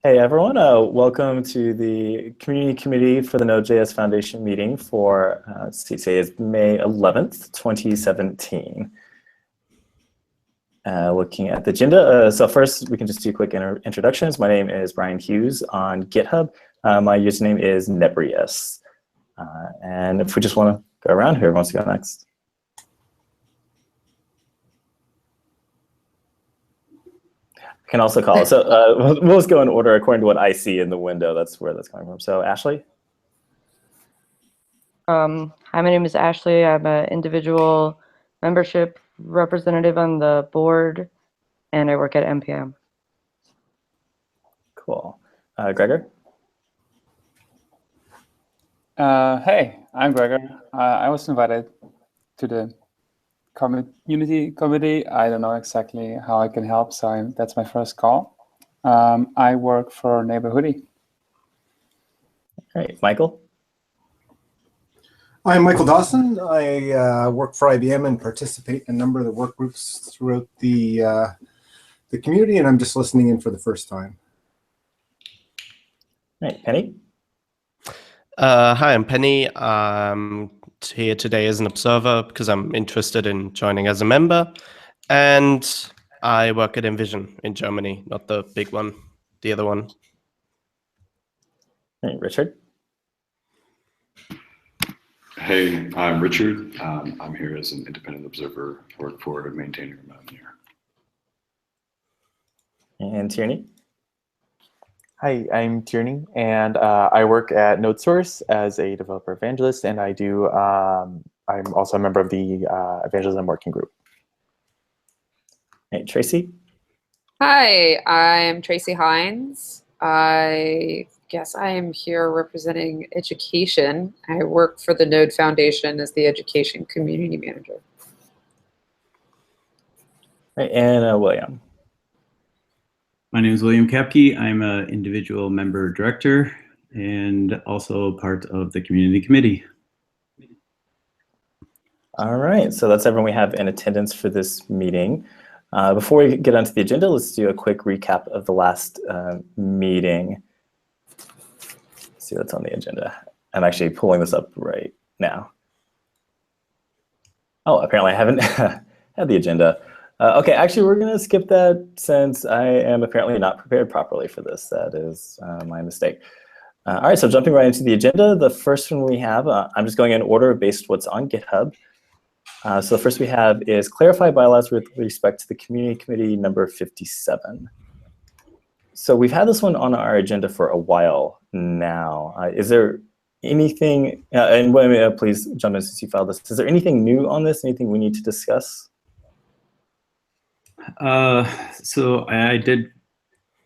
Hey everyone, welcome to the Community Committee for the Node.js Foundation meeting for, today is May 11th, 2017. Looking at the agenda, so first we can just do quick introductions. My name is Brian Hughes on GitHub. My username is Nebrius. And if we just want to go around, whoever wants to go next. Can also call it. So we'll just go in order according to what I see in the window. That's where that's coming from. So Ashley? Hi, my name is Ashley. I'm an individual membership representative on the board, and I work at NPM. Cool. Gregor? Hey, I'm Gregor. I was invited to the community committee. I don't know exactly how I can help, so that's my first call. I work for Neighborhoody. All right, Michael? I'm Michael Dawson. I work for IBM and participate in a number of the work groups throughout the community, and I'm just listening in for the first time. All right, Penny? Hi, I'm Penny. I'm here today as an observer because I'm interested in joining as a member. And I work at Envision in Germany, not the big one, the other one. Hey, Richard? Hey, I'm Richard. I'm here as an independent observer. I work for Maintainer Mountaineer. And Tierney? Hi, I'm Tierney, and I work at NodeSource as a developer evangelist, and I do. I'm also a member of the evangelism working group. Hey, Tracy? Hi, I'm Tracy Hines. I guess I am here representing education. I work for the Node Foundation as the education community manager. Right, and William? My name is William Kapke. I'm an individual member director and also part of the community committee. All right, so that's everyone we have in attendance for this meeting. Before we get onto the agenda, let's do a quick recap of the last meeting. Let's see what's on the agenda. I'm actually pulling this up right now. Oh, apparently I haven't had the agenda. Okay, actually, we're going to skip that since I am apparently not prepared properly for this. That is my mistake. All right, so jumping right into the agenda, the first one we have, I'm just going in order based what's on GitHub. So the first we have is clarify bylaws with respect to the community committee number 57. So we've had this one on our agenda for a while now. Is there anything, and please jump in since you filed this, is there anything new on this, anything we need to discuss? So I did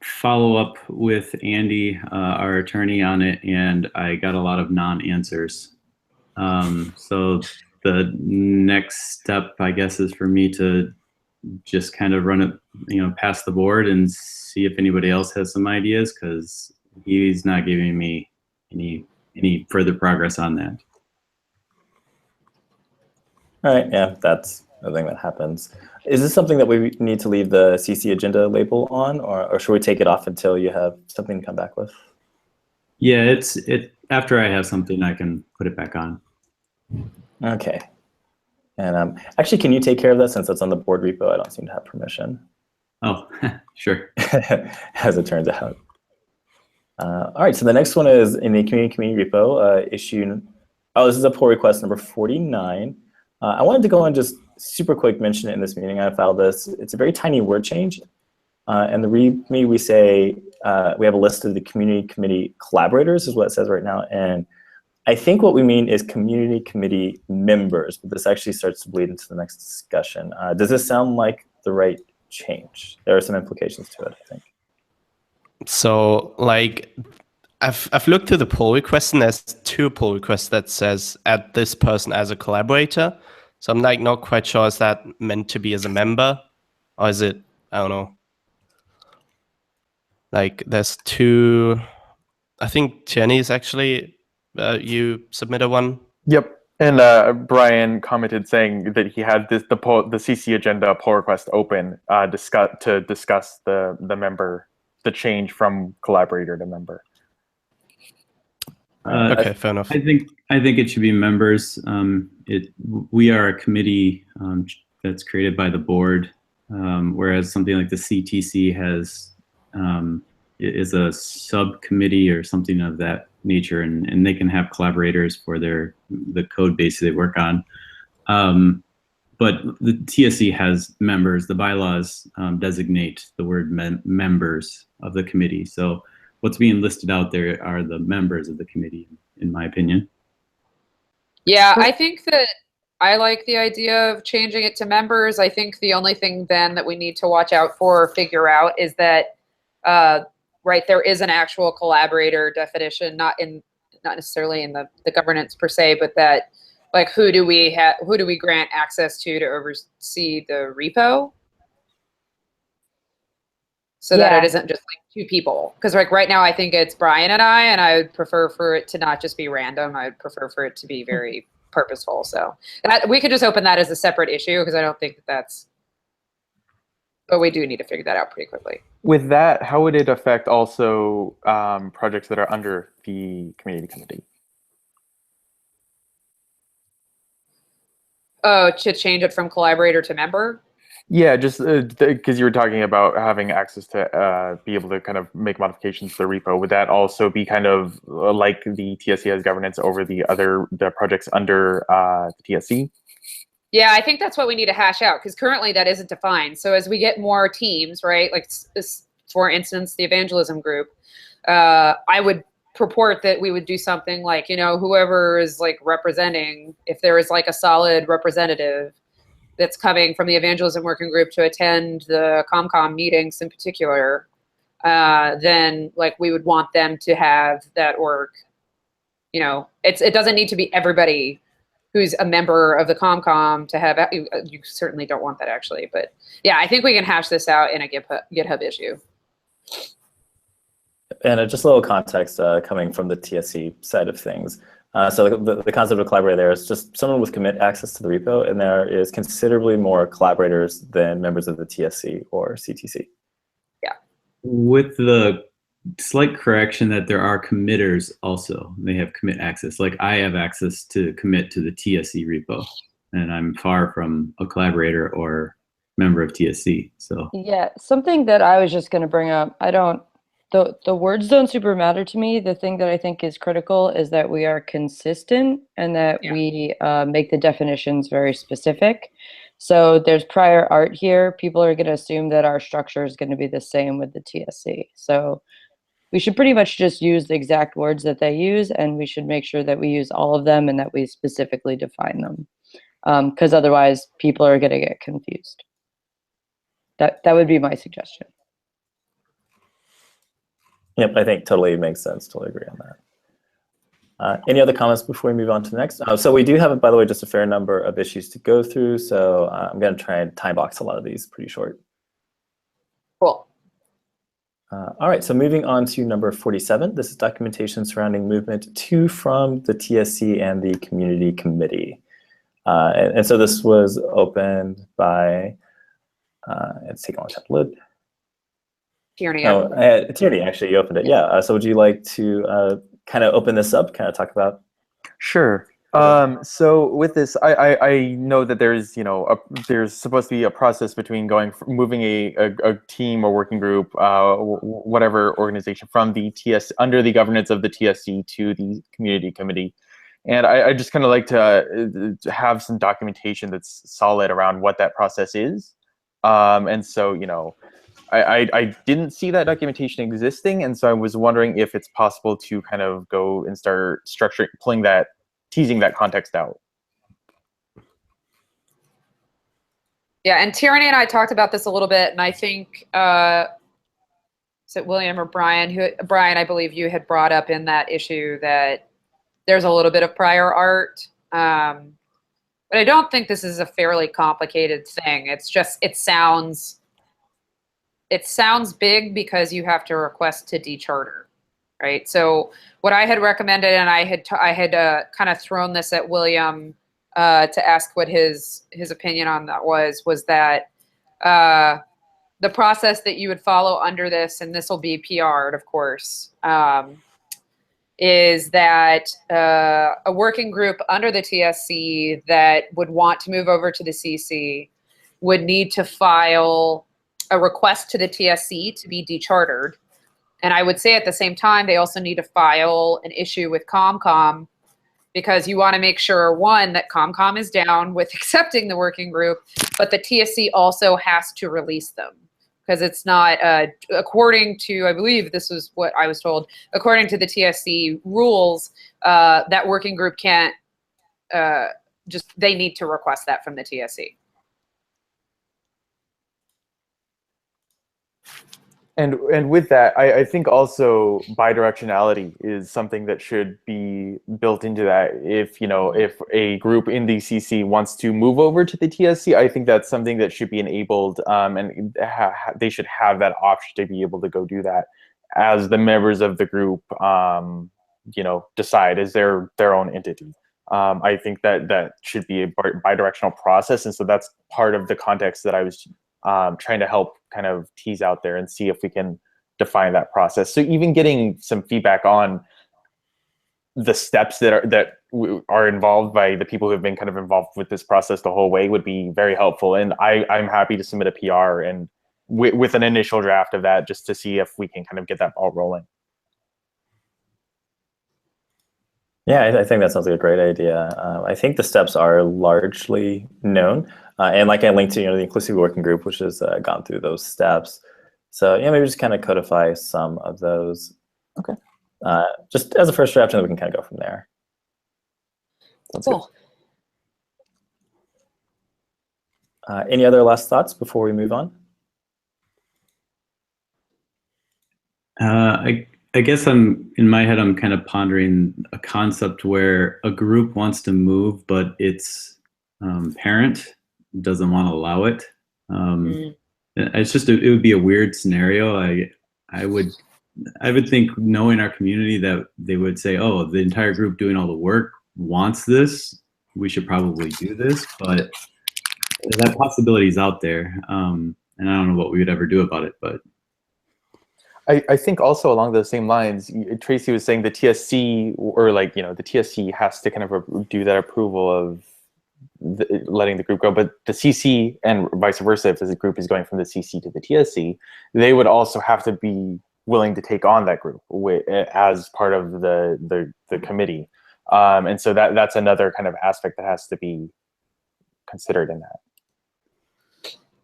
follow up with Andy, our attorney, on it, and I got a lot of non-answers. So the next step, I guess, is for me to just kind of run it, past the board and see if anybody else has some ideas, because he's not giving me any further progress on that. All right, yeah, that's the thing that happens. Is this something that we need to leave the CC agenda label on, or should we take it off until you have something to come back with? Yeah, after I have something, I can put it back on. Okay. And actually, can you take care of that since that's on the board repo? I don't seem to have permission. Oh, sure. As it turns out. All right, so the next one is in the community repo, issue. Oh, this is a pull request number 49. I wanted to go and just super quick mention it in this meeting. I filed this. It's a very tiny word change. And the README, we say we have a list of the community committee collaborators is what it says right now. And I think what we mean is community committee members, but this actually starts to bleed into the next discussion. Does this sound like the right change? There are some implications to it, I think. So, like, I've looked through the pull requests, and there's 2 pull requests that says add this person as a collaborator. So I'm like not quite sure, is that meant to be as a member, or is it, I don't know. Like there's 2, I think Jenny's actually, you submitted one. Yep, and Brian commented saying that he had the CC agenda pull request open to discuss the member the change from collaborator to member. Okay, fair enough. I think it should be members. We are a committee that's created by the board, whereas something like the CTC is a subcommittee or something of that nature, and they can have collaborators for the code base they work on. But the TSC has members. The bylaws designate the word members of the committee. So what's being listed out there are the members of the committee, in my opinion. Yeah, I think that I like the idea of changing it to members. I think the only thing then that we need to watch out for or figure out is that, right, there is an actual collaborator definition, not necessarily in the governance per se, but that, like, who do we grant access to oversee the repo? So that it isn't just like two people. Because like right now I think it's Brian and I would prefer for it to not just be random. I would prefer for it to be very purposeful. So we could just open that as a separate issue because I don't think that's, but we do need to figure that out pretty quickly. With that, how would it affect also projects that are under the community committee? Oh, to change it from collaborator to member? Yeah, just because you were talking about having access to be able to kind of make modifications to the repo. Would that also be kind of like the TSC has governance over the projects under the TSC? Yeah, I think that's what we need to hash out because currently that isn't defined. So as we get more teams, right, like for instance, the evangelism group, I would purport that we would do something like, you know, whoever is like representing, if there is like a solid representative that's coming from the evangelism working group to attend the CommComm meetings in particular, then like we would want them to have that org. You know, it doesn't need to be everybody who's a member of the CommComm to have, you certainly don't want that actually, but yeah, I think we can hash this out in a GitHub issue. And just a little context coming from the TSC side of things. So the concept of collaborator there is just someone with commit access to the repo, and there is considerably more collaborators than members of the TSC or CTC. Yeah. With the slight correction that there are committers also. They have commit access. Like I have access to commit to the TSC repo, and I'm far from a collaborator or member of TSC. So yeah, something that I was just going to bring up, the words don't super matter to me. The thing that I think is critical is that we are consistent and that we make the definitions very specific. So there's prior art here. People are going to assume that our structure is going to be the same with the TSC. So we should pretty much just use the exact words that they use, and we should make sure that we use all of them and that we specifically define them. Because otherwise people are going to get confused. That would be my suggestion. Yep, I think totally makes sense. Totally agree on that. Any other comments before we move on to the next? So we do have, by the way, just a fair number of issues to go through. So I'm going to try and time box a lot of these pretty short. Cool. All right, so moving on to number 47. This is documentation surrounding movement to from the TSC and the community committee. And so this was opened by, it's taking a long time to load. Tierney. Oh, Tierney, actually, you opened it. Yeah. So would you like to kind of open this up, kind of talk about? Sure. So with this, I know that there's, you know, there's supposed to be a process between moving a team or working group, whatever organization from the under the governance of the TSC to the community committee. And I just kind of like to have some documentation that's solid around what that process is. And so, you know, I didn't see that documentation existing, and so I was wondering if it's possible to kind of go and start teasing that context out. Yeah, and Tierney and I talked about this a little bit, and I think, is it William or Brian? Brian, I believe you had brought up in that issue that there's a little bit of prior art, but I don't think this is a fairly complicated thing. It's just, it sounds big because you have to request to decharter, right? So what I had recommended, and I had kind of thrown this at William to ask what his opinion on that was that the process that you would follow under this, and this will be PR'd, of course, is that a working group under the TSC that would want to move over to the CC would need to file a request to the TSC to be dechartered. And I would say at the same time, they also need to file an issue with CommComm, because you want to make sure, one, that CommComm is down with accepting the working group, but the TSC also has to release them. Because it's not, according to, I believe this was what I was told, according to the TSC rules, that working group can't, they need to request that from the TSC. And with that, I think also bidirectionality is something that should be built into that. If if a group in the CC wants to move over to the TSC, I think that's something that should be enabled, and they should have that option to be able to go do that as the members of the group, decide as their own entity. I think that should be a bidirectional process, and so that's part of the context that I was trying to help kind of tease out there and see if we can define that process. So even getting some feedback on the steps that are involved by the people who have been kind of involved with this process the whole way would be very helpful. And I'm happy to submit a PR and with an initial draft of that, just to see if we can kind of get that ball rolling. Yeah, I think that sounds like a great idea. I think the steps are largely known. And like I linked to, the inclusive working group, which has gone through those steps. So yeah, maybe just kind of codify some of those. Okay. Just as a first draft, and then we can kind of go from there. Sounds Cool. Good. Any other last thoughts before we move on? I guess in my head, I'm kind of pondering a concept where a group wants to move, but its parent doesn't want to allow it. It's just, it would be a weird scenario. I would think, knowing our community, that they would say, oh, the entire group doing all the work wants this, we should probably do this, but that possibility is out there. And I don't know what we would ever do about it, but. I think also along those same lines, Tracy was saying the TSC, or the TSC has to kind of do that approval of letting the group go, but the CC and vice versa, if the group is going from the CC to the TSC, they would also have to be willing to take on that group as part of the committee. And so that's another kind of aspect that has to be considered in that.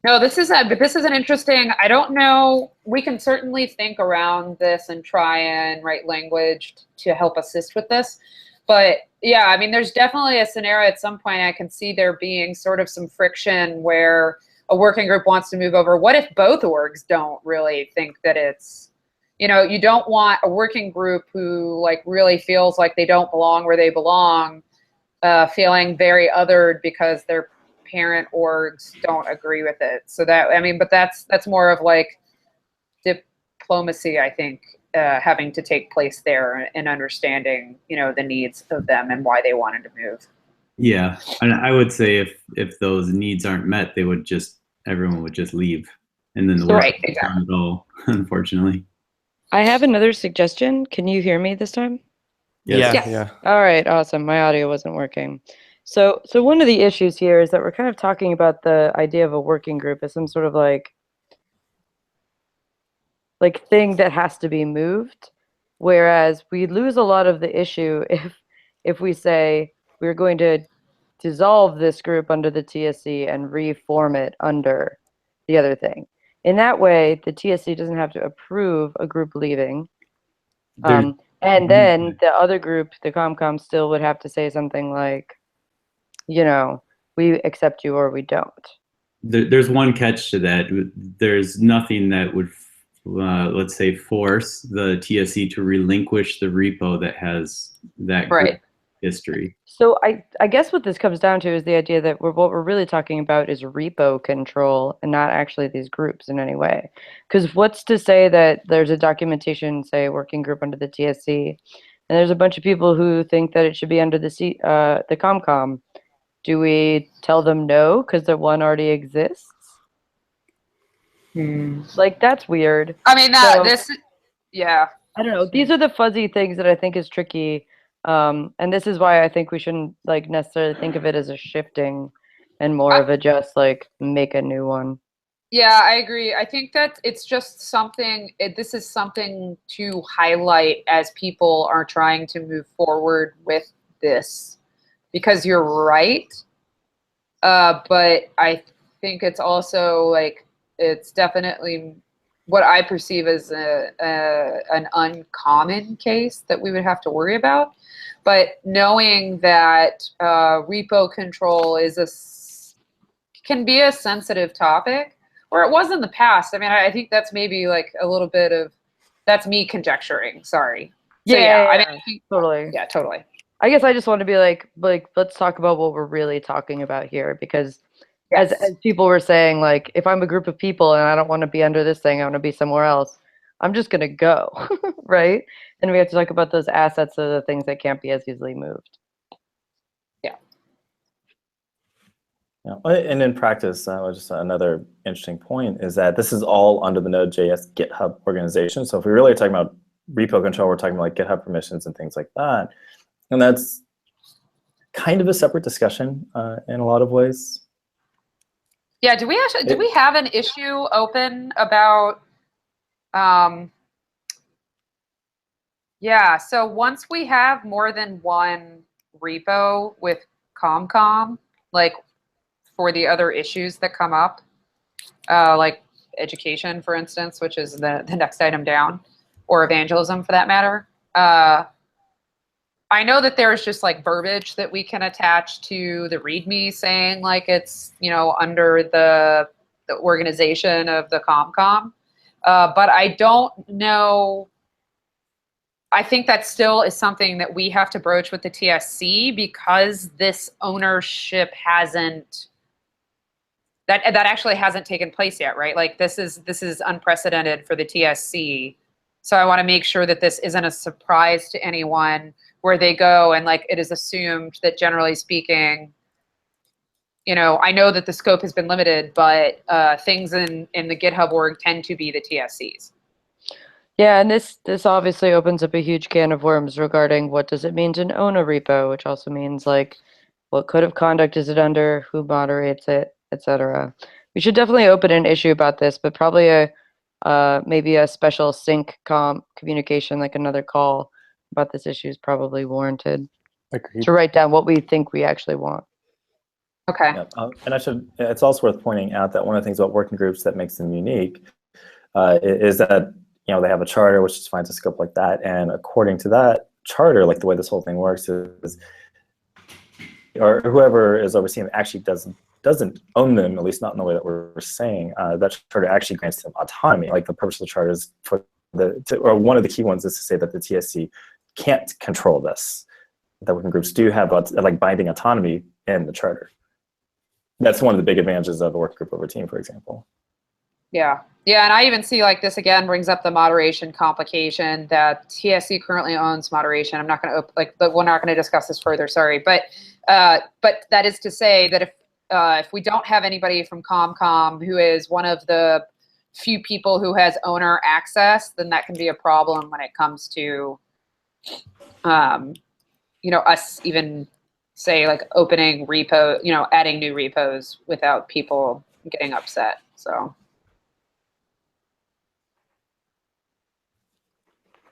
No, this is an interesting, I don't know, we can certainly think around this and try and write language to help assist with this. But yeah, I mean, there's definitely a scenario at some point I can see there being sort of some friction where a working group wants to move over. What if both orgs don't really think that it's, you don't want a working group who really feels like they don't belong where they belong, feeling very othered because they're parent orgs don't agree with it. So that, I mean, but that's more of diplomacy, I think, having to take place there and understanding, the needs of them and why they wanted to move. Yeah, and I would say if those needs aren't met, everyone would just leave, and then the work Right, would done at all, unfortunately. I have another suggestion. Can you hear me this time? Yes. Yeah. All right, awesome. My audio wasn't working. So one of the issues here is that we're kind of talking about the idea of a working group as some sort of like thing that has to be moved, whereas we lose a lot of the issue if we say we're going to dissolve this group under the TSC and reform it under the other thing. In that way, the TSC doesn't have to approve a group leaving. And then the other group, the CommComm, still would have to say something like, we accept you or we don't. There's one catch to that. There's nothing that would, let's say, force the TSC to relinquish the repo that has that group history. So I guess what this comes down to is the idea that what we're really talking about is repo control and not actually these groups in any way. Because what's to say that there's a documentation, say, working group under the TSC, and there's a bunch of people who think that it should be under the CommComm. Do we tell them no because the one already exists? Like, that's weird. I mean, yeah. I don't know. These are the fuzzy things that I think is tricky. And this is why I think we shouldn't like necessarily think of it as a shifting and more of a just like make a new one. Yeah, I agree. I think that it's just something, this is something to highlight as people are trying to move forward with this, because you're right. But I think it's also like, it's definitely what I perceive as an uncommon case that we would have to worry about. But knowing that repo control can be a sensitive topic, or it was in the past. I mean, I think that's maybe like a little bit of, that's me conjecturing, sorry. So, Yeah, I mean, I think, totally. Yeah, totally. I guess I just want to be like, let's talk about what we're really talking about here, because as people were saying, like, if I'm a group of people and I don't want to be under this thing, I want to be somewhere else, I'm just going to go, right? And we have to talk about those assets of the things that can't be as easily moved. Yeah. And in practice, just another interesting point is that this is all under the Node.js GitHub organization. So if we really are talking about repo control, we're talking about like GitHub permissions and things like that. And that's kind of a separate discussion in a lot of ways. Yeah, do we have an issue open about, yeah, so once we have more than one repo with CommComm, like for the other issues that come up, like education, for instance, which is the next item down, or evangelism for that matter, I know that there's just like verbiage that we can attach to the README saying like it's, you know, under the organization of the CommComm, but I don't know. I think that still is something that we have to broach with the TSC, because this ownership hasn't, that actually hasn't taken place yet, right? Like this is unprecedented for the TSC. So I want to make sure that this isn't a surprise to anyone where they go and like it is assumed that generally speaking, you know, I know that the scope has been limited, but things in the GitHub org tend to be the TSCs. Yeah, and this obviously opens up a huge can of worms regarding what does it mean to own a repo, which also means like what code of conduct is it under, who moderates it, etc. We should definitely open an issue about this, but probably maybe a special sync communication, like another call about this issue is probably warranted. Agreed. To write down what we think we actually want. Okay. Yeah. And it's also worth pointing out that one of the things about working groups that makes them unique is that, you know, they have a charter which defines a scope like that, and according to that charter, like the way this whole thing works is, or whoever is overseeing it actually doesn't own them, at least not in the way that we're saying. That charter actually grants them autonomy. Like the purpose of the charter is for or one of the key ones is to say that the TSC can't control this. That working groups do have like binding autonomy in the charter. That's one of the big advantages of a working group over team, for example. Yeah. Yeah, and I even see like this again brings up the moderation complication that TSC currently owns moderation. I'm not going to but we're not going to discuss this further. Sorry, but that is to say that if we don't have anybody from CommComm who is one of the few people who has owner access, then that can be a problem when it comes to, you know, us even say like opening repo, you know, adding new repos without people getting upset. So.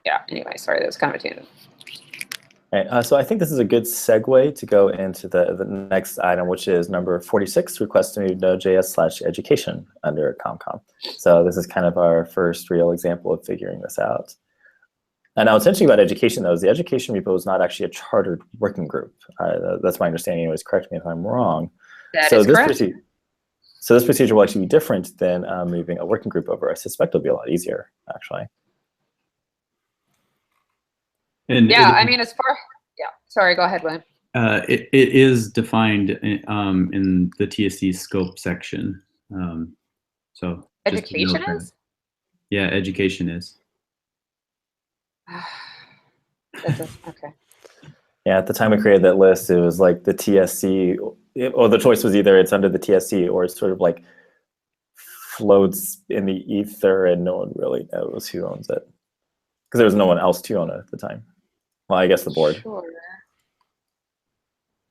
Yeah, anyway, sorry, that was kind of a tangent. Right, so I think this is a good segue to go into the next item, which is number 46, request to move Node.js/education under CommComm. So this is kind of our first real example of figuring this out. And now what's interesting about education, though, is the education repo is not actually a chartered working group. That's my understanding. Anyways, correct me if I'm wrong. That is correct. So this procedure will actually be different than moving a working group over. I suspect it'll be a lot easier, actually. And yeah, I mean, as far, yeah, sorry, go ahead, William. It is defined in the TSC scope section. So education is? Yeah, education is. Okay. Yeah, at the time we created that list, it was like the TSC, or the choice was either it's under the TSC or it's sort of like floats in the ether and no one really knows who owns it. Because there was no one else to own it at the time. Well, I guess the board. Sure. Not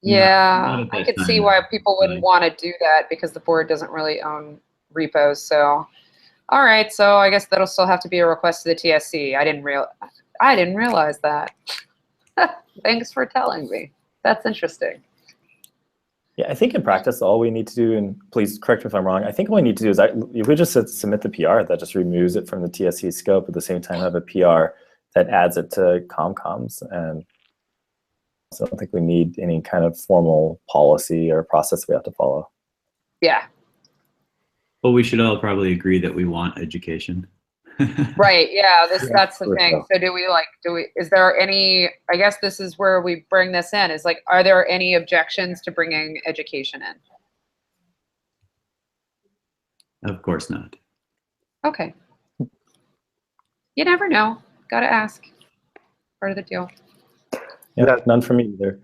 Yeah, at I that could see time. why people wouldn't want to do that because the board doesn't really own repos. So, all right. So I guess that'll still have to be a request to the TSC. I didn't realize that. Thanks for telling me. That's interesting. Yeah, I think in practice, all we need to do, and please correct me if I'm wrong, I think all we need to do is if we just submit the PR, that just removes it from the TSC scope, at the same time have a PR that adds it to CommComm's. And so I don't think we need any kind of formal policy or process we have to follow. Yeah. Well, we should all probably agree that we want education. Right. Yeah. That's the for thing. sure. So is there any, I guess this is where we bring this in, is like, are there any objections to bringing education in? Of course not. Okay. You never know. Got to ask. Part of the deal. Yeah, none for me either.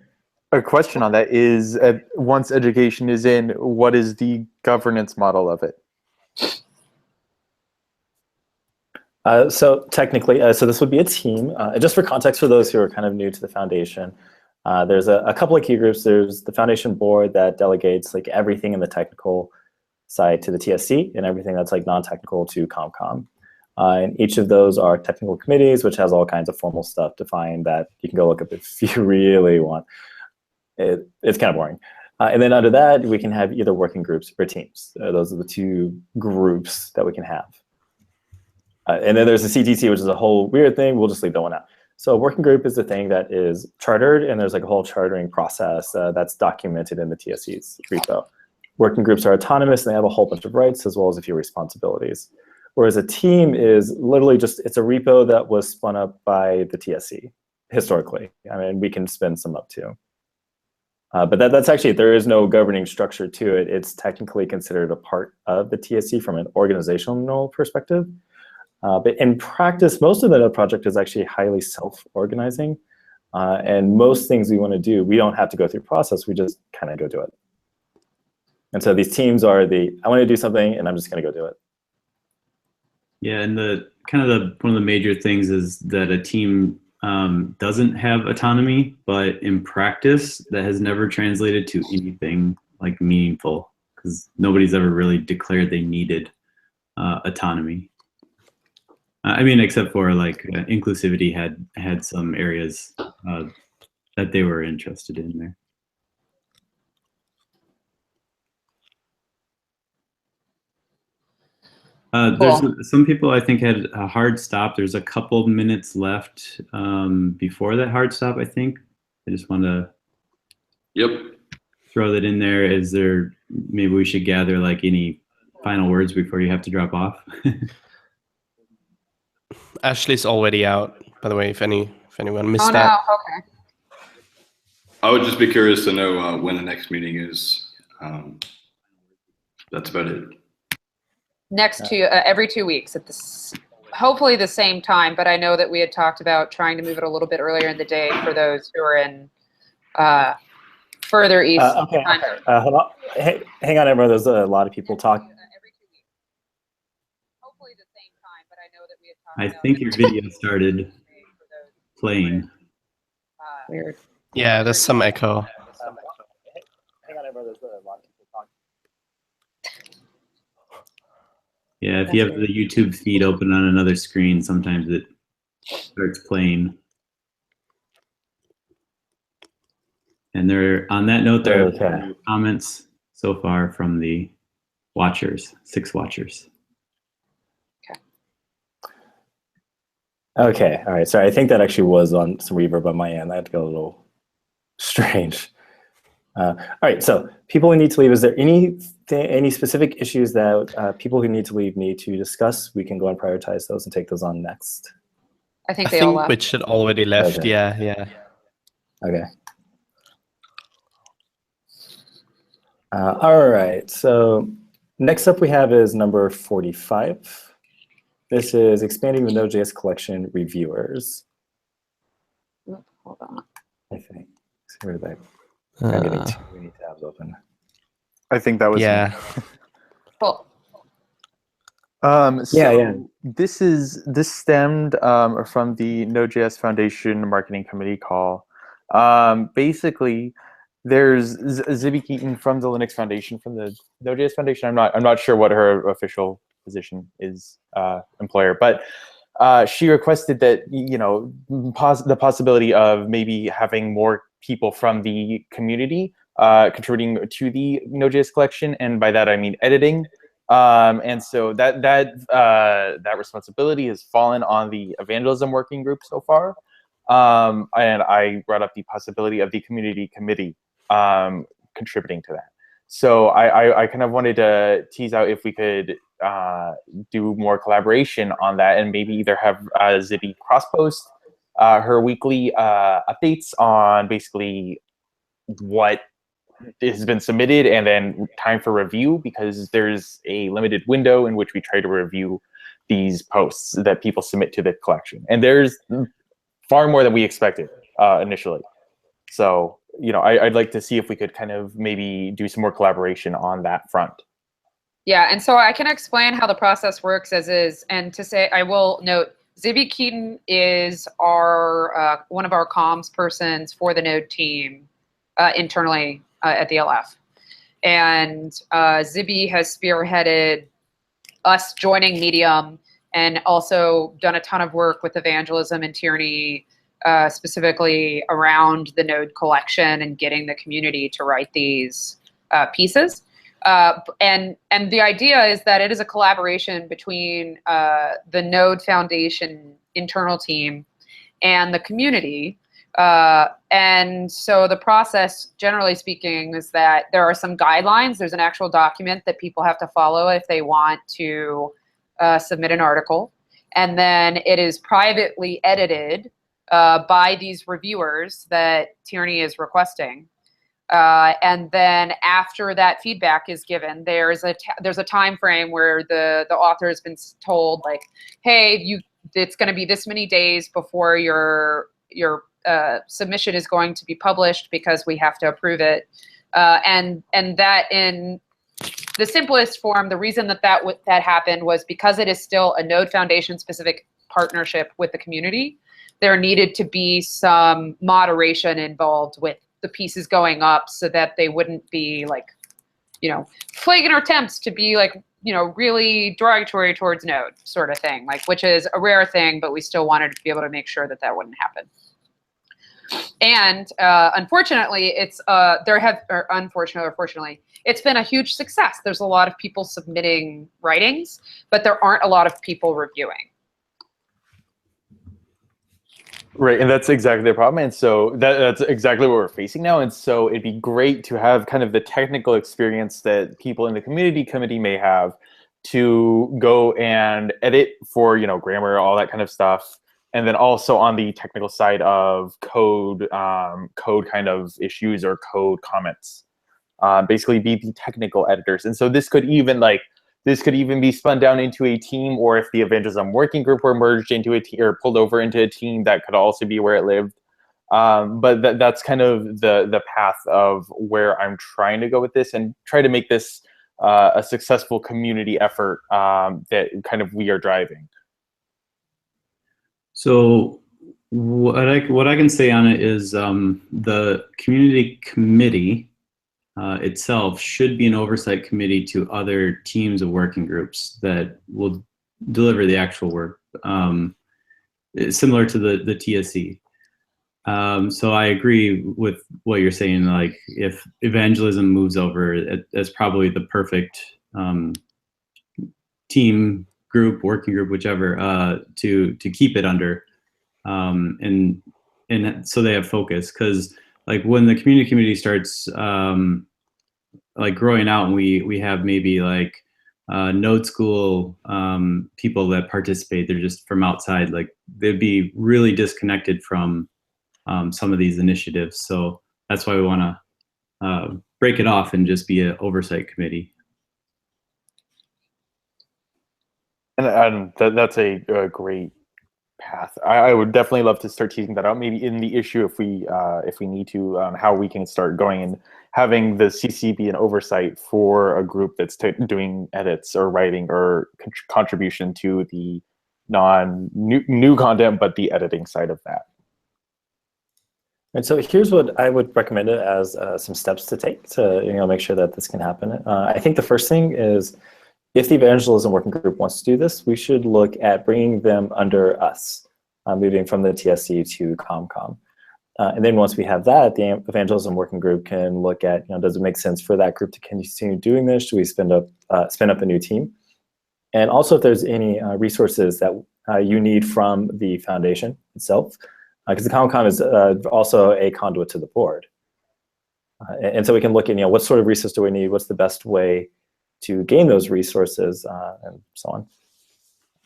A question on that is, once education is in, what is the governance model of it? So technically, so this would be a team. Just for context for those who are kind of new to the foundation, there's a couple of key groups. There's the foundation board that delegates like everything in the technical side to the TSC and everything that's like non-technical to CommComm. And each of those are technical committees, which has all kinds of formal stuff defined that you can go look up if you really want. It's kind of boring. And then under that, we can have either working groups or teams. Those are the two groups that we can have. And then there's the CTC, which is a whole weird thing. We'll just leave that one out. So a working group is the thing that is chartered, and there's like a whole chartering process that's documented in the TSC's repo. Working groups are autonomous, and they have a whole bunch of rights as well as a few responsibilities. Whereas a team is literally just, it's a repo that was spun up by the TSC historically. I mean, we can spin some up too. But that's actually, there is no governing structure to it. It's technically considered a part of the TSC from an organizational perspective. But in practice, most of the Node project is actually highly self-organizing. And most things we want to do, we don't have to go through process. We just kind of go do it. And so these teams are I want to do something, and I'm just going to go do it. Yeah, and one of the major things is that a team doesn't have autonomy, but in practice, that has never translated to anything like meaningful because nobody's ever really declared they needed autonomy. I mean, except for like inclusivity had some areas that they were interested in there. There's some people I think had a hard stop. There's a couple minutes left before that hard stop, I think. I just want to throw that in there. Is there, maybe we should gather like any final words before you have to drop off? Ashley's already out, by the way, if anyone missed Oh, that. no. Okay. I would just be curious to know when the next meeting is. That's about it. Every 2 weeks at this, hopefully the same time, but I know that we had talked about trying to move it a little bit earlier in the day for those who are in further east. Okay. Hold on. Hey, hang on, everyone. There's a lot of people talking. Every 2 weeks. Hopefully the same time, but I know that we had talked I about think your video started playing. Weird. Yeah, there's some echo. Hang on, everyone. There's a lot of people talking. Yeah, if you have the YouTube feed open on another screen, sometimes it starts playing. And on that note, there are no comments so far from the watchers, 6 watchers. Okay, all right. Sorry, I think that actually was on some reverb on my end. That got a little strange. All right, so people who need to leave, is there any specific issues that people who need to leave need to discuss? We can go and prioritize those and take those on next. I think they all left. Richard already left. Okay. Yeah. Okay. All right, so next up we have is number 45. This is expanding the Node.js collection reviewers. Hold on. I think. Where did I'm getting too many tabs open. I think that was yeah. Cool. So this stemmed from the Node.js Foundation Marketing Committee call. Basically, there's Zibby Keaton from the Linux Foundation, from the Node.js Foundation. I'm not sure what her official position is, employer, but she requested that, you know, the possibility of maybe having more people from the community contributing to the Node.js collection, and by that I mean editing. And so that responsibility has fallen on the evangelism working group so far. And I brought up the possibility of the community committee contributing to that. So I kind of wanted to tease out if we could do more collaboration on that, and maybe either have Zibby cross-post her weekly updates on basically what has been submitted, and then time for review, because there's a limited window in which we try to review these posts that people submit to the collection. And there's far more than we expected initially. So, you know, I'd like to see if we could kind of maybe do some more collaboration on that front. Yeah, and so I can explain how the process works as is, and to say, I will note, Zibby Keaton is our one of our comms persons for the Node team internally at the LF. And Zibby has spearheaded us joining Medium, and also done a ton of work with evangelism and Tierney, specifically around the Node collection and getting the community to write these pieces. And the idea is that it is a collaboration between the Node Foundation internal team and the community. And so the process, generally speaking, is that there are some guidelines. There's an actual document that people have to follow if they want to submit an article. And then it is privately edited by these reviewers that Tierney is requesting. And then after that feedback is given, there's a time frame where the author has been told, like, hey, it's going to be this many days before your submission is going to be published, because we have to approve it. And that, in the simplest form, the reason that happened was because it is still a Node Foundation specific partnership with the community. There needed to be some moderation involved with the pieces going up, so that they wouldn't be, like, you know, flagrant attempts to be, like, you know, really derogatory towards Node sort of thing, like, which is a rare thing, but we still wanted to be able to make sure that wouldn't happen. And unfortunately, unfortunately or fortunately, it's been a huge success. There's a lot of people submitting writings, but there aren't a lot of people reviewing. Right, and that's exactly the problem. And so that's exactly what we're facing now. And so it'd be great to have kind of the technical experience that people in the community committee may have to go and edit for, you know, grammar, all that kind of stuff. And then also on the technical side of code kind of issues or code comments, basically be the technical editors. And so this could even be spun down into a team, or if the evangelism working group were merged into a team or pulled over into a team, that could also be where it lived. But that's kind of the path of where I'm trying to go with this, and try to make this a successful community effort that kind of we are driving. So what I can say on it is the community committee itself should be an oversight committee to other teams of working groups that will deliver the actual work, similar to the TSC. So I agree with what you're saying. Like, if evangelism moves over, that's probably the perfect team, group, working group, whichever, to keep it under, and so they have focus. Because, like, when the community committee starts like growing out, and we have maybe like Node School people that participate, they're just from outside, like, they'd be really disconnected from some of these initiatives. So that's why we want to break it off and just be an oversight committee. And that's a great path. I would definitely love to start teasing that out, maybe in the issue if we need to, how we can start going and having the CC be an oversight for a group that's doing edits or writing or contribution to the new content, but the editing side of that. And so here's what I would recommend it as some steps to take to make sure that this can happen. I think the first thing is, if the evangelism working group wants to do this, we should look at bringing them under us, moving from the TSC to CommComm. And then once we have that, the evangelism working group can look at, does it make sense for that group to continue doing this? Should we spin up a new team? And also if there's any resources that you need from the foundation itself, because the CommComm is also a conduit to the board. And so we can look at, what sort of resources do we need? What's the best way to gain those resources, and so on.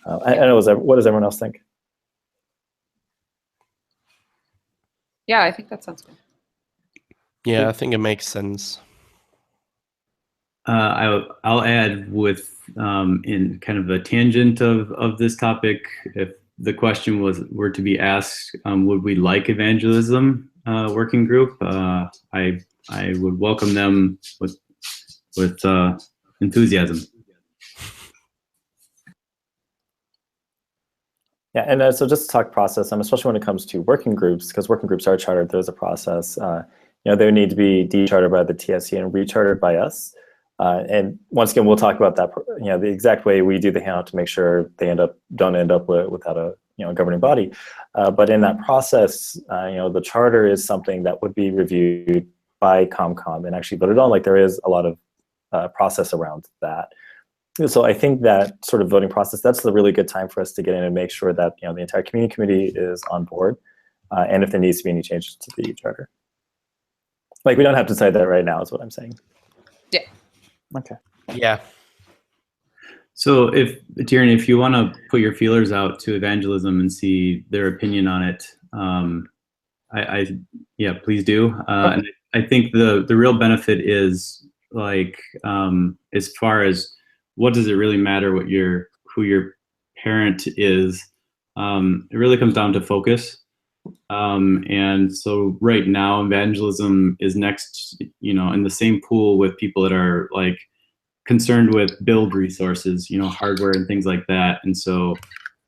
I don't know, what does everyone else think? Yeah, I think that sounds good. Yeah, I think it makes sense. I'll add with in kind of a tangent of this topic. If the question were to be asked, would we like evangelism working group? I would welcome them with enthusiasm. Yeah, and so just to talk process, especially when it comes to working groups, because working groups are chartered, there's a process. They would need to be de-chartered by the TSC and re-chartered by us. And once again, we'll talk about that, the exact way we do the handout to make sure they don't end up without a governing body. But in that process, the charter is something that would be reviewed by CommComm and actually voted on. Like, there is a lot of process around that. So I think that sort of voting process, that's the really good time for us to get in and make sure that the entire community committee is on board, and if there needs to be any changes to the charter. Like, we don't have to decide that right now is what I'm saying. Yeah. Okay. Yeah. So if Tierney, if you want to put your feelers out to evangelism and see their opinion on it, yeah, please do. And I think the real benefit is, like, as far as what does it really matter who your parent is, it really comes down to focus. And so right now evangelism is next, in the same pool with people that are like concerned with build resources, hardware and things like that. And so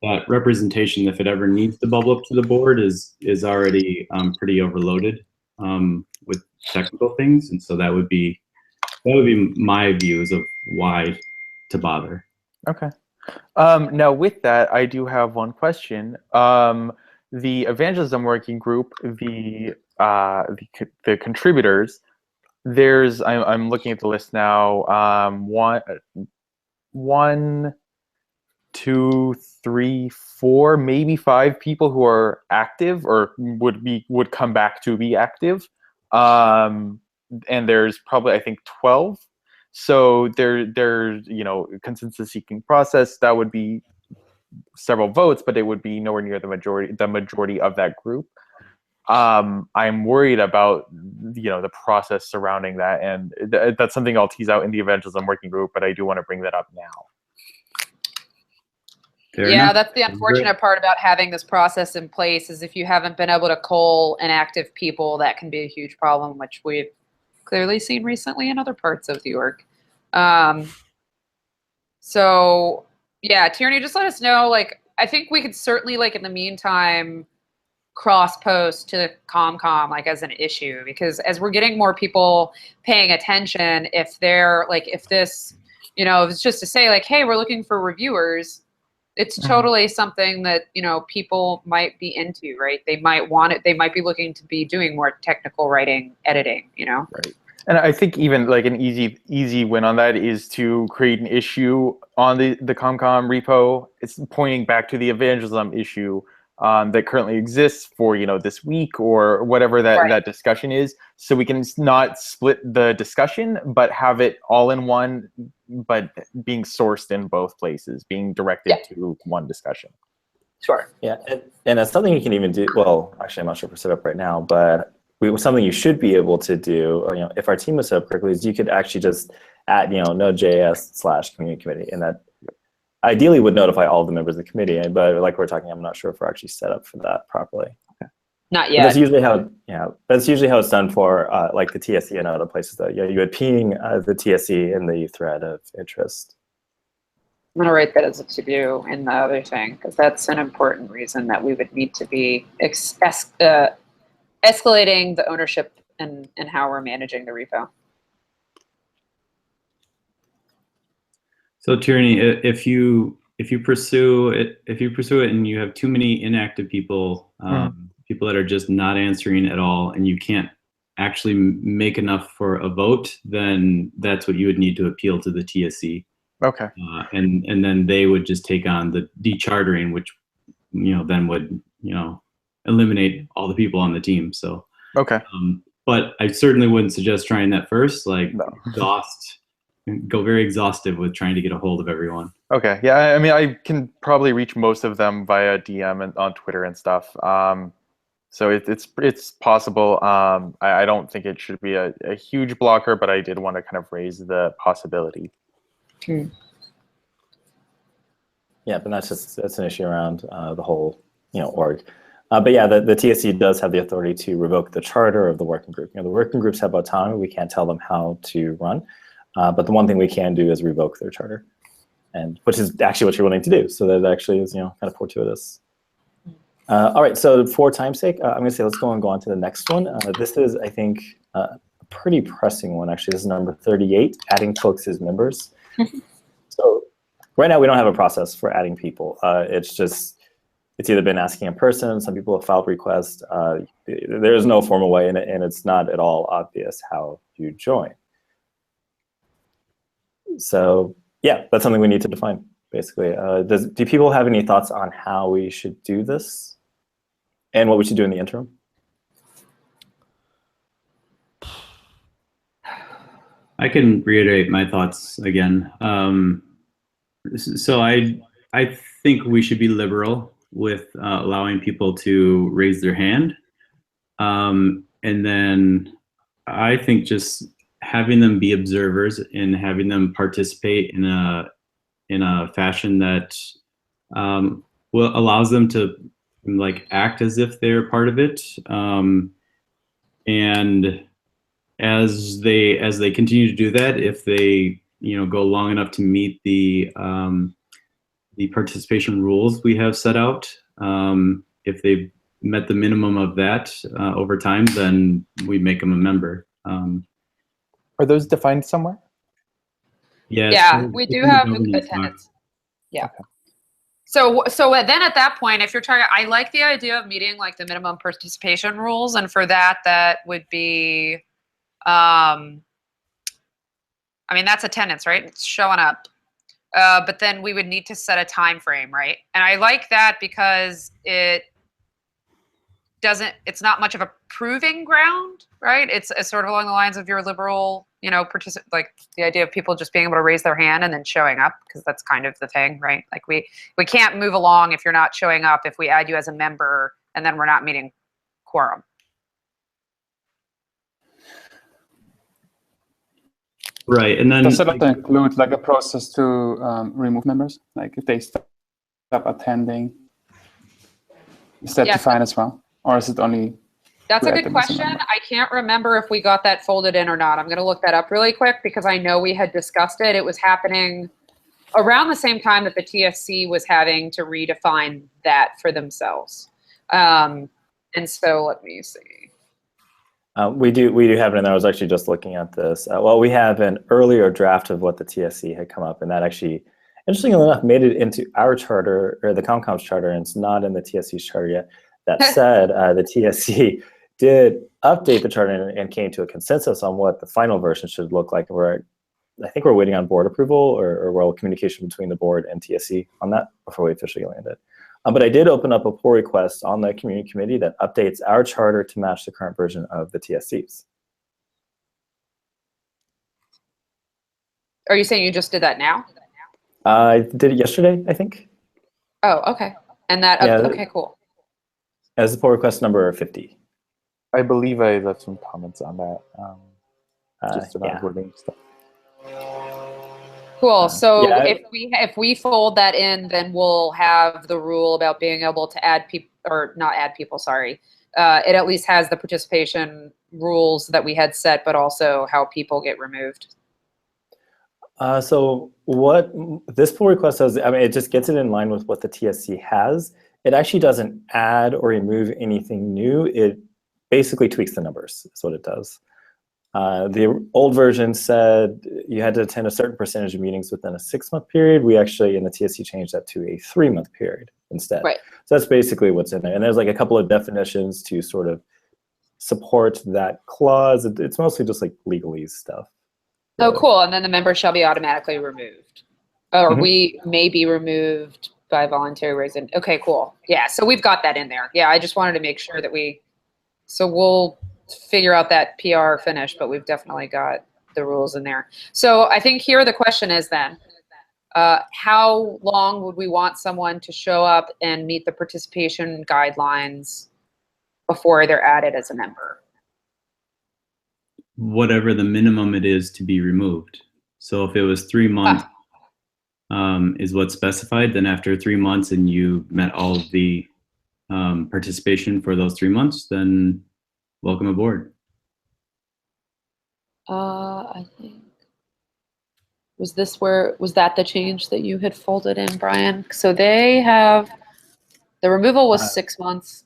that representation, if it ever needs to bubble up to the board, is already pretty overloaded with technical things. And so that would be my views of why to bother. Okay. Now with that, I do have one question. The evangelism working group, the contributors, I'm looking at the list now. 1, 2, 3, 4, maybe 5 people who are active or would come back to be active. And there's probably, I think, 12. So there's consensus seeking process, that would be several votes, but it would be nowhere near the majority of that group. I'm worried about the process surrounding that, and that's something I'll tease out in the evangelism working group, but I do want to bring that up now. Fair Yeah, enough. that's the unfortunate part about having this process in place, is if you haven't been able to cull inactive people, that can be a huge problem, which we've clearly seen recently in other parts of the org. So yeah, Tierney, just let us know. Like, I think we could certainly, like, in the meantime, cross post to CommComm, like, as an issue, because as we're getting more people paying attention, if they're like, if this, if it's just to say like, hey, we're looking for reviewers, it's totally something that, people might be into, right? They might want it. They might be looking to be doing more technical writing, editing, Right. And I think even like an easy win on that is to create an issue on the CommComm repo. It's pointing back to the evangelism issue that currently exists for this week or whatever that discussion is. So we can not split the discussion, but have it all in one, but being sourced in both places, being directed to one discussion. Sure. Yeah, and that's something you can even do. Well, actually, I'm not sure if we're set up right now, but something you should be able to do, or if our team was set up correctly, is you could actually just add Node.js /community committee, and that ideally would notify all of the members of the committee, but like we're talking, I'm not sure if we're actually set up for that properly. Not But yet. that's usually how, that's usually how it's done for like the TSE and other places. That you would ping the TSE in the thread of interest. I'm going to write that as a to-do in the other thing, because that's an important reason that we would need to be escalating the ownership and how we're managing the repo. So Tierney, if you pursue it and you have too many inactive people, people that are just not answering at all, and you can't actually make enough for a vote, then that's what you would need to appeal to the TSC. Okay. And then they would just take on the dechartering, which then would eliminate all the people on the team. So okay. But I certainly wouldn't suggest trying that first. Like No. go very exhaustive with trying to get a hold of everyone. Okay. Yeah. I mean, I can probably reach most of them via DM and on Twitter and stuff. So it's possible. I don't think it should be a huge blocker, but I did want to kind of raise the possibility. Yeah, but that's an issue around the whole org. But yeah, the TSC does have the authority to revoke the charter of the working group. The working groups have autonomy. We can't tell them how to run. But the one thing we can do is revoke their charter, and which is actually what you're willing to do. So that actually is kind of fortuitous. All right, so for time's sake, I'm going to say let's go on to the next one. This is, I think, a pretty pressing one, actually. This is number 38, adding folks as members. So right now we don't have a process for adding people. It's either been asking in person, some people have filed requests. There is no formal way, and it's not at all obvious how you join. So yeah, that's something we need to define, basically. Do people have any thoughts on how we should do this and what we should do in the interim? I can reiterate my thoughts again. So I think we should be liberal with allowing people to raise their hand. And then I think just having them be observers and having them participate in a fashion that allows them to act as if they're part of it. And as they continue to do that, if they go long enough to meet the participation rules we have set out, if they've met the minimum of that over time, then we make them a member. Are those defined somewhere? Yes, Yeah, we do have attendance. Yeah. Okay. So then at that point, if you're trying, I like the idea of meeting the minimum participation rules, and for that would be, I mean, that's attendance, right? It's showing up. But then we would need to set a time frame, right? And I like that because it's not much of a proving ground, right? It's sort of along the lines of your liberal, the idea of people just being able to raise their hand and then showing up, because that's kind of the thing, right? We can't move along if you're not showing up, if we add you as a member and then we're not meeting quorum. Right, and then does it include a process to remove members? If they stop attending, is that defined as well, or is it only? That's a good question. I can't remember if we got that folded in or not. I'm going to look that up really quick because I know we had discussed it. It was happening around the same time that the TSC was having to redefine that for themselves. And so let me see. We do have it in there. I was actually just looking at this. Well, we have an earlier draft of what the TSC had come up, and that actually, interestingly enough, made it into our charter, or the CommComm's charter, and it's not in the TSC's charter yet. That said, the TSC did update the charter and came to a consensus on what the final version should look like. I think we're waiting on board approval or communication between the board and TSC on that before we officially land it. But I did open up a pull request on the community committee that updates our charter to match the current version of the TSC's. Are you saying you just did that now? I did it yesterday, I think. Oh, okay. And that, okay, cool. As the pull request number 50. I believe I left some comments on that, just about wording stuff. Cool. So yeah. if we fold that in, then we'll have the rule about being able to add people, or not add people. Sorry, it at least has the participation rules that we had set, but also how people get removed. So what this pull request does, I mean, it just gets it in line with what the TSC has. It actually doesn't add or remove anything new. It basically tweaks the numbers, is what it does. The old version said you had to attend a certain percentage of meetings within a 6-month period. We actually, in the TSC, changed that to a 3-month period instead. Right. So that's basically what's in there. And there's like a couple of definitions to sort of support that clause. It's mostly just like legalese stuff. Oh, cool. And then the members shall be automatically removed. Or Mhm. we may be removed by voluntary reason. Okay, cool. Yeah, so we've got that in there. Yeah, I just wanted to make sure that so we'll figure out that PR finish, but we've definitely got the rules in there. So I think here the question is then, how long would we want someone to show up and meet the participation guidelines before they're added as a member? Whatever the minimum it is to be removed. So if it was 3 months is what's specified, then after 3 months and you met all of the participation for those 3 months, then welcome aboard. I think, was that the change that you had folded in, Brian? So they have, the removal was 6 months.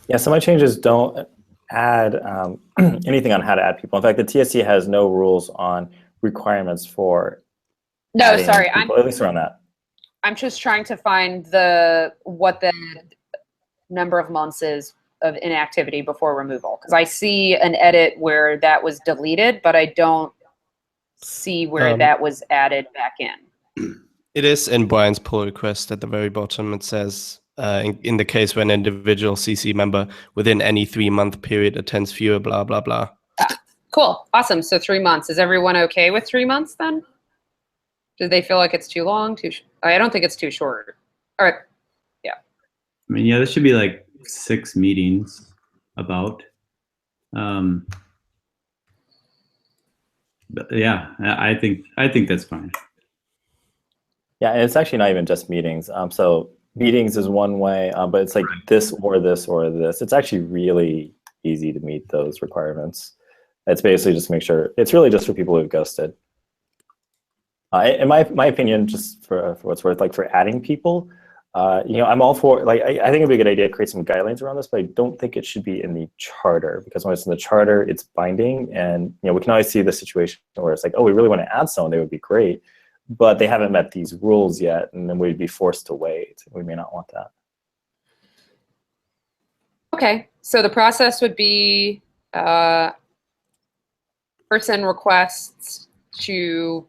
Yeah, so my changes don't add anything on how to add people. In fact, the TSC has no rules on requirements for adding people, at least around that. I'm just trying to find what the number of months is of inactivity before removal, because I see an edit where that was deleted, but I don't see where that was added back in. It is in Brian's pull request at the very bottom. It says, in the case when an individual CC member within any 3-month period attends fewer blah, blah, blah. Cool. Awesome. So 3 months. Is everyone okay with 3 months then? Do they feel like it's too long? I don't think it's too short. All right. Yeah. I mean, yeah, this should be like 6 meetings about. But yeah, I think that's fine. Yeah, and it's actually not even just meetings. So meetings is one way, but it's like this or this or this. It's actually really easy to meet those requirements. It's basically just make sure, it's really just for people who've ghosted. In my opinion, just for what's worth, like for adding people, I'm all for, like, I think it'd be a good idea to create some guidelines around this, but I don't think it should be in the charter, because when it's in the charter, it's binding, and we can always see the situation where it's like, oh, we really want to add someone, they would be great, but they haven't met these rules yet, and then we'd be forced to wait. We may not want that. Okay, so the process would be person requests to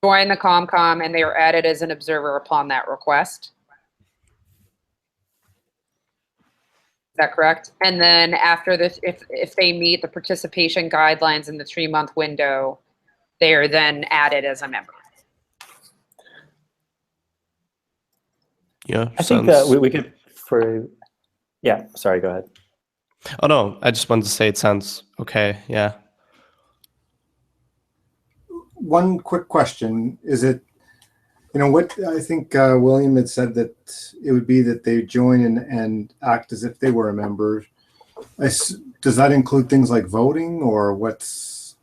join the CommComm, and they are added as an observer upon that request. Is that correct? And then after this, if they meet the participation guidelines in the 3-month window, they are then added as a member. Yeah, I think that we could, yeah, sorry, go ahead. Oh no, I just wanted to say it sounds okay, yeah. One quick question. Is it, what I think William had said that it would be that they join and act as if they were a member. Does that include things like voting, or what's?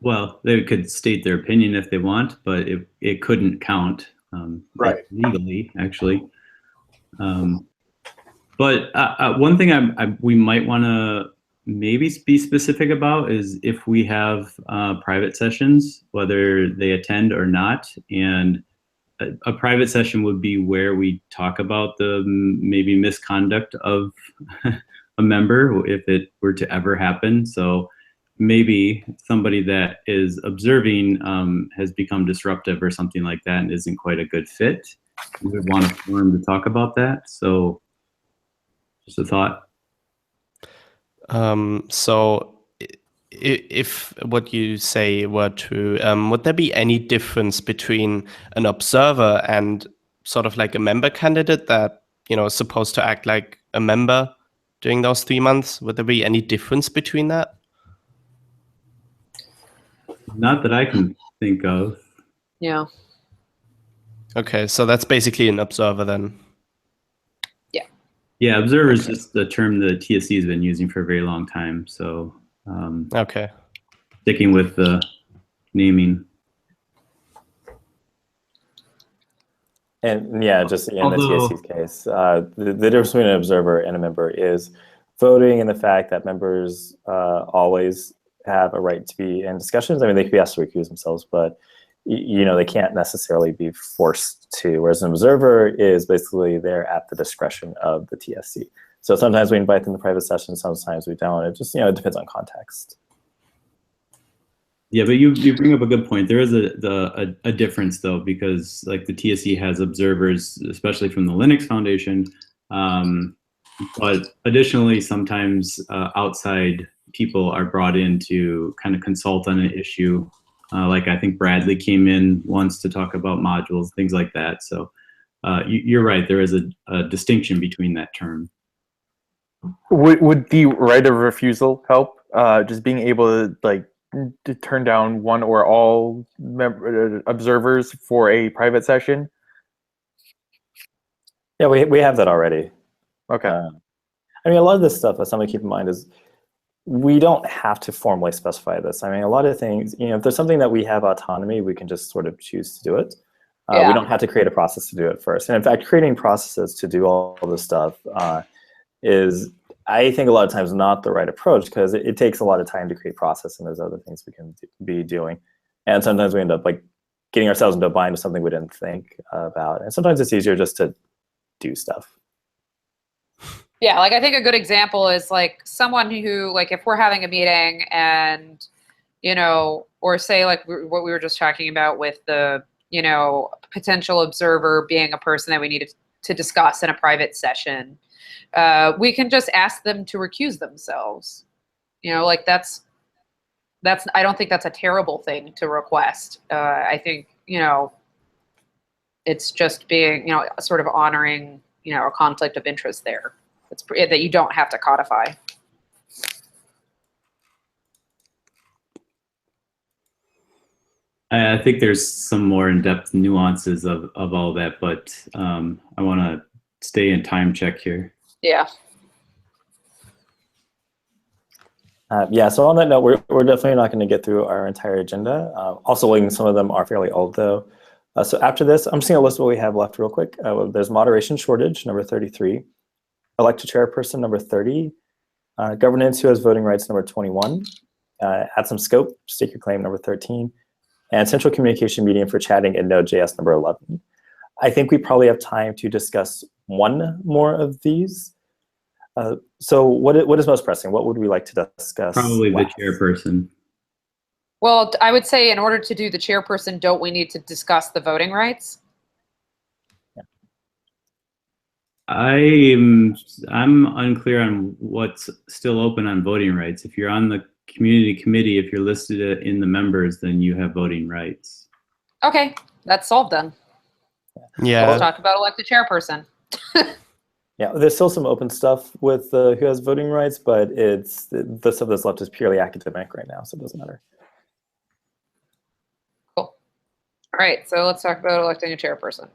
Well, they could state their opinion if they want, but it couldn't count Right. legally, actually. But one thing we might want to maybe be specific about is if we have private sessions, whether they attend or not. And a private session would be where we talk about the maybe misconduct of a member if it were to ever happen. So maybe somebody that is observing has become disruptive or something like that and isn't quite a good fit. We would want a forum to talk about that. So just a thought. So if what you say were true, would there be any difference between an observer and sort of like a member candidate that, is supposed to act like a member during those 3 months? Would there be any difference between that? Not that I can think of. Yeah. Okay, so that's basically an observer then. Yeah, observer is Okay. just the term the TSC has been using for a very long time. So Okay. sticking with the naming. And yeah, just in the Although- TSC's case, the difference between an observer and a member is voting and the fact that members always have a right to be in discussions. I mean, they could be asked to recuse themselves, but they can't necessarily be forced to. Whereas an observer is basically there at the discretion of the TSC. So sometimes we invite them to private sessions, sometimes we don't. It just it depends on context. Yeah, but you bring up a good point. There is a difference though, because like the TSC has observers, especially from the Linux Foundation, but additionally sometimes outside people are brought in to kind of consult on an issue. Like I think Bradley came in once to talk about modules, things like that. So you're right, there is a distinction between that term. Would the right of refusal help? Just being able to turn down one or all observers for a private session? Yeah, we have that already. Okay. I mean, a lot of this stuff, something to keep in mind is we don't have to formally specify this. I mean, a lot of things, if there's something that we have autonomy, we can just sort of choose to do it. We don't have to create a process to do it first. And in fact, creating processes to do all this stuff is, I think, a lot of times not the right approach, because it takes a lot of time to create process, and there's other things we can be doing. And sometimes we end up getting ourselves into a bind of something we didn't think about. And sometimes it's easier just to do stuff. Yeah, I think a good example is someone who, if we're having a meeting and, or say what we were just talking about with the, potential observer being a person that we needed to discuss in a private session, we can just ask them to recuse themselves. That's I don't think that's a terrible thing to request. I think, it's just being, sort of honoring, a conflict of interest there. It's that you don't have to codify. I think there's some more in-depth nuances of all that, but I want to stay in time check here. Yeah. Yeah, so on that note, we're definitely not going to get through our entire agenda. Also, some of them are fairly old, though. So after this, I'm just going to list what we have left real quick. There's moderation shortage, number 33. Elect a chairperson, number 30. Governance who has voting rights, number 21. Add some scope, stake your claim, number 13. And central communication medium for chatting in Node.js, number 11. I think we probably have time to discuss one more of these. So what is most pressing? What would we like to discuss? Probably last? the chairperson. Well, I would say in order to do the chairperson, don't we need to discuss the voting rights? Yeah. I'm unclear on what's still open on voting rights. If you're on the community committee, if you're listed in the members, then you have voting rights. Okay, that's solved then. Yeah. We'll talk about elect a chairperson. Yeah, there's still some open stuff with who has voting rights, but it's the stuff that's left is purely academic right now, so it doesn't matter. Cool. All right, so let's talk about electing a chairperson.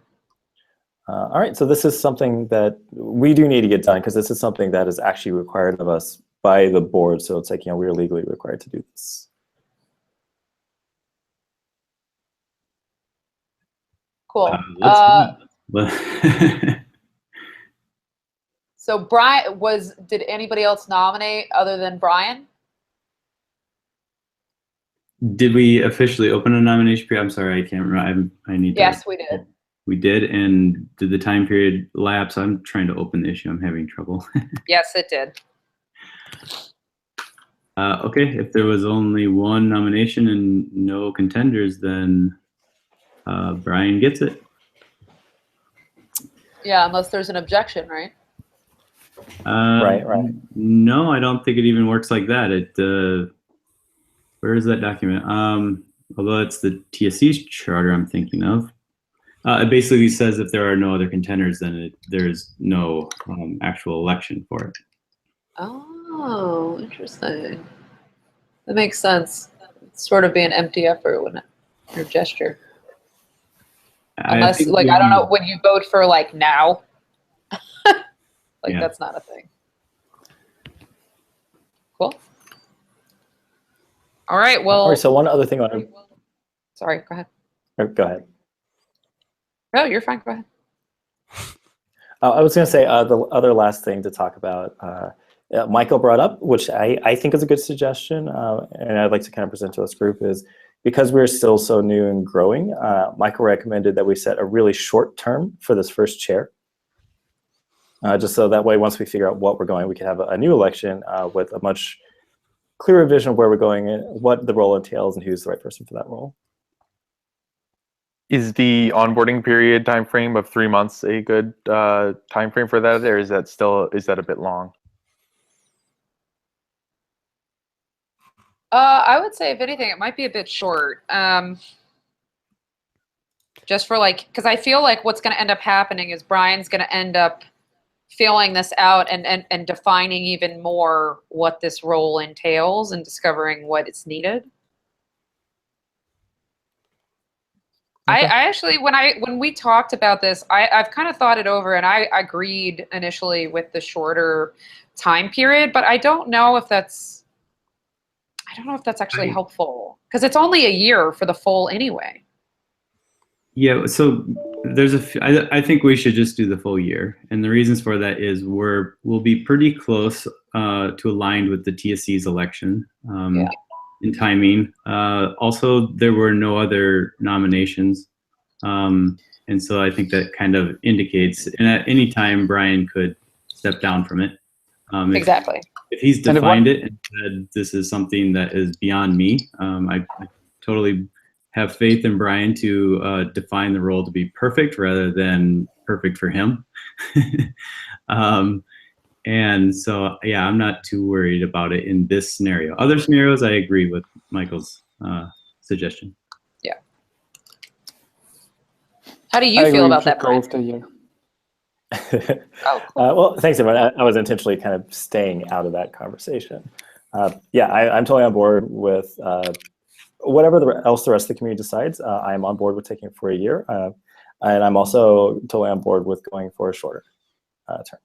All right, so this is something that we do need to get done, because this is something that is actually required of us by the board. So it's we're legally required to do this. Cool. So Brian, did anybody else nominate other than Brian? Did we officially open a nomination period? I'm sorry, I can't remember. I need to. Yes, we did. We did, and did the time period lapse? I'm trying to open the issue. I'm having trouble. Yes, it did. Okay, if there was only one nomination and no contenders, then Brian gets it. Yeah, unless there's an objection, right? Right. No, I don't think it even works like that. Where is that document? Although it's the TSC's charter I'm thinking of. It basically says if there are no other contenders, then there's no actual election for it. Oh, interesting. That makes sense. sort of be an empty effort, wouldn't it? Your gesture. I Unless, think like, I don't know, when you vote for, like, now, like, Yeah. that's not a thing. Cool. All right, well. All right, so one other thing on. Sorry, go ahead. Go ahead. No, you're fine, go ahead. I was going to say the other last thing to talk about, Michael brought up, which I think is a good suggestion, and I'd like to kind of present to this group, is because we're still so new and growing, Michael recommended that we set a really short term for this first chair. Just so that way, once we figure out what we're going, we can have a new election with a much clearer vision of where we're going, and what the role entails, and who's the right person for that role. Is the onboarding period timeframe of 3 months a good timeframe for that, or is that a bit long? I would say, if anything, it might be a bit short. Just for, like, because I feel like what's going to end up happening is Brian's going to end up filling this out and defining even more what this role entails and discovering what it's needed. Okay. I actually, when we talked about this, I've kind of thought it over, and I agreed initially with the shorter time period, but I don't know if that's actually helpful, because it's only a year for the full anyway. Yeah, so I think we should just do the full year, and the reasons for that is we'll be pretty close to aligned with the TSC's election in timing. Also, there were no other nominations, and so I think that kind of indicates, and at any time Brian could step down from it. Exactly. If he's defined it and said this is something that is beyond me, I totally have faith in Brian to define the role to be perfect rather than perfect for him. And so, yeah, I'm not too worried about it in this scenario. Other scenarios, I agree with Michael's suggestion. Yeah. How do you feel about that, Brian? Oh, cool. Well, thanks, everyone. I was intentionally kind of staying out of that conversation. Yeah, I'm totally on board with whatever else the rest of the community decides. I am on board with taking it for a year. And I'm also totally on board with going for a shorter term.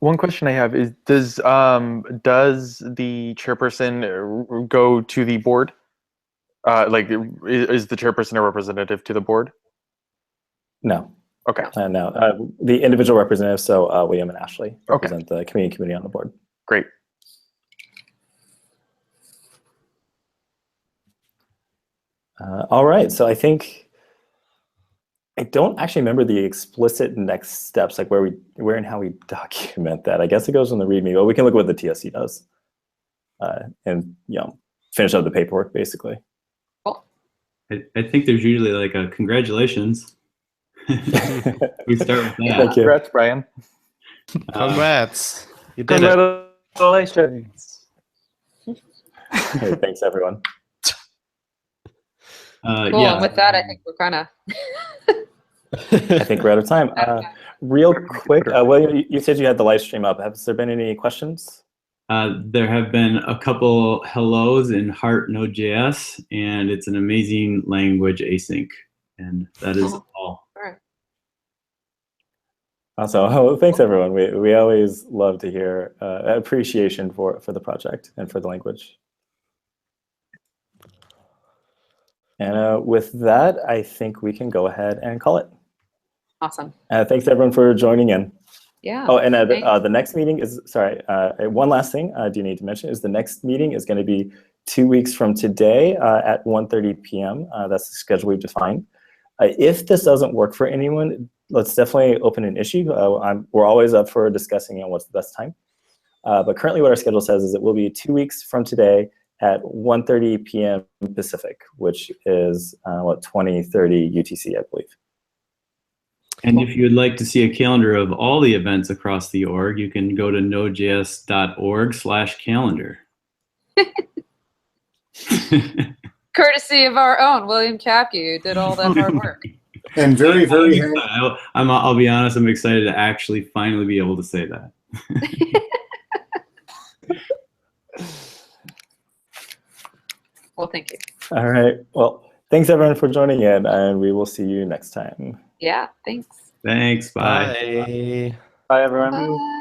One question I have is, does the chairperson go to the board? Like, is the chairperson a representative to the board? No. Okay. No. The individual representatives, so William and Ashley, represent the community on the board. Great. All right. So I think I don't actually remember the explicit next steps, like where and how we document that. I guess it goes in the README, but we can look at what the TSC does, and finish up the paperwork basically. Cool. I think there's usually like a congratulations. We start with that. Thank you. Congrats, Brian. Congrats. You did it. Congratulations. Hey, thanks, everyone. Cool. Yeah. And with that, I think we're kind of. I think we're out of time. Real quick, William, you said you had the live stream up. Has there been any questions? There have been a couple hellos in Heart Node.js, and it's an amazing language async. And that is all. All right. Awesome. Well, thanks, everyone. We always love to hear appreciation for the project and for the language. And with that, I think we can go ahead and call it. Awesome. Thanks, everyone, for joining in. Yeah. Oh, and the next meeting is, sorry, one last thing I do need to mention is the next meeting is going to be 2 weeks from today at 1:30 p.m. That's the schedule we've defined. If this doesn't work for anyone, let's definitely open an issue. We're always up for discussing what's the best time. But currently what our schedule says is it will be 2 weeks from today at 1:30 p.m. Pacific, which is 20:30 UTC, I believe. And if you'd like to see a calendar of all the events across the org, you can go to nodejs.org/calendar. Courtesy of our own William Capke, who did all that hard work. And very, very I'll be honest, I'm excited to actually finally be able to say that. Well, thank you. All right. Well, thanks everyone for joining in, and we will see you next time. Yeah, thanks. Thanks. Bye. Bye. Bye, everyone. Bye.